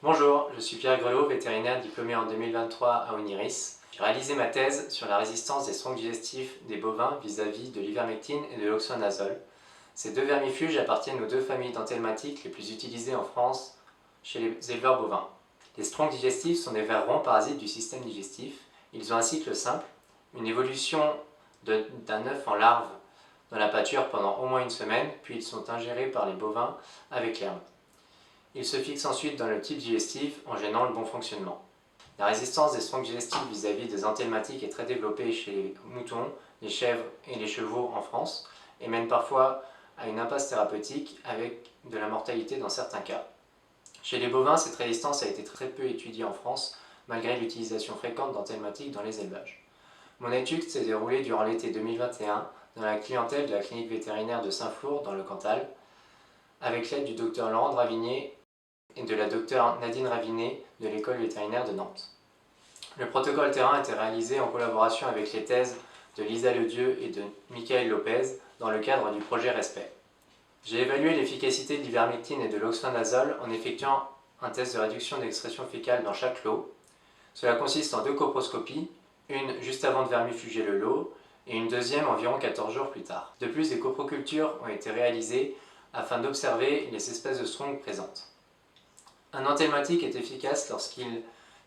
Bonjour, je suis Pierre Grelot, vétérinaire diplômé en 2023 à Oniris. J'ai réalisé ma thèse sur la résistance des strongs digestifs des bovins vis-à-vis de l'ivermectine et de l'oxonazole. Ces deux vermifuges appartiennent aux deux familles d'anthelmatiques les plus utilisées en France chez les éleveurs bovins. Les strongs digestifs sont des vers ronds parasites du système digestif. Ils ont un cycle simple, une évolution d'un œuf en larve dans la pâture pendant au moins une semaine, puis ils sont ingérés par les bovins avec l'herbe. Ils se fixent ensuite dans le type digestif en gênant le bon fonctionnement. La résistance des strongs digestifs vis-à-vis des anthelmatiques est très développée chez les moutons, les chèvres et les chevaux en France et mène parfois à une impasse thérapeutique avec de la mortalité dans certains cas. Chez les bovins, cette résistance a été très peu étudiée en France malgré l'utilisation fréquente d'anthelmatiques dans les élevages. Mon étude s'est déroulée durant l'été 2021 dans la clientèle de la clinique vétérinaire de Saint-Flour dans le Cantal avec l'aide du docteur Laurent Dravigné et de la docteure Nadine Ravinet de l'école vétérinaire de Nantes. Le protocole terrain a été réalisé en collaboration avec les thèses de Lisa Ledieu et de Michael Lopez dans le cadre du projet Respect. J'ai évalué l'efficacité de l'ivermectine et de l'oxonazole en effectuant un test de réduction d'excrétion fécale dans chaque lot. Cela consiste en deux coproscopies, une juste avant de vermifuger le lot et une deuxième environ 14 jours plus tard. De plus, des coprocultures ont été réalisées afin d'observer les espèces de strongs présentes. Un anthelmatique est efficace lorsqu'il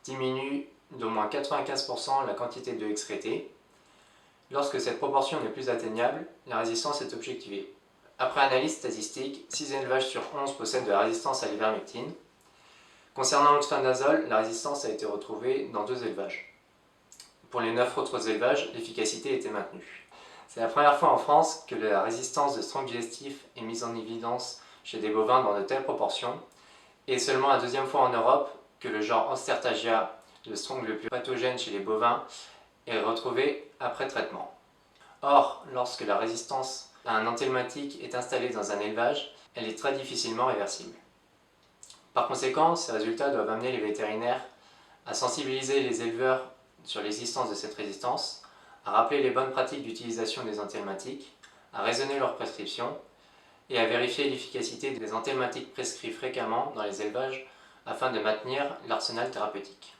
diminue d'au moins 95% la quantité d'œufs excrétés. Lorsque cette proportion n'est plus atteignable, la résistance est objectivée. Après analyse statistique, 6 élevages sur 11 possèdent de la résistance à l'ivermectine. Concernant l'oxonazole, la résistance a été retrouvée dans 2 élevages. Pour les 9 autres élevages, l'efficacité était maintenue. C'est la première fois en France que la résistance de strongs digestifs est mise en évidence chez des bovins dans de telles proportions, et seulement la deuxième fois en Europe que le genre Ostertagia, le strong le plus pathogène chez les bovins, est retrouvé après traitement. Or, lorsque la résistance à un anthelmatique est installée dans un élevage, elle est très difficilement réversible. Par conséquent, ces résultats doivent amener les vétérinaires à sensibiliser les éleveurs sur l'existence de cette résistance, à rappeler les bonnes pratiques d'utilisation des anthelmatiques, à raisonner leurs prescriptions et à vérifier l'efficacité des anthelmatiques prescrits fréquemment dans les élevages afin de maintenir l'arsenal thérapeutique.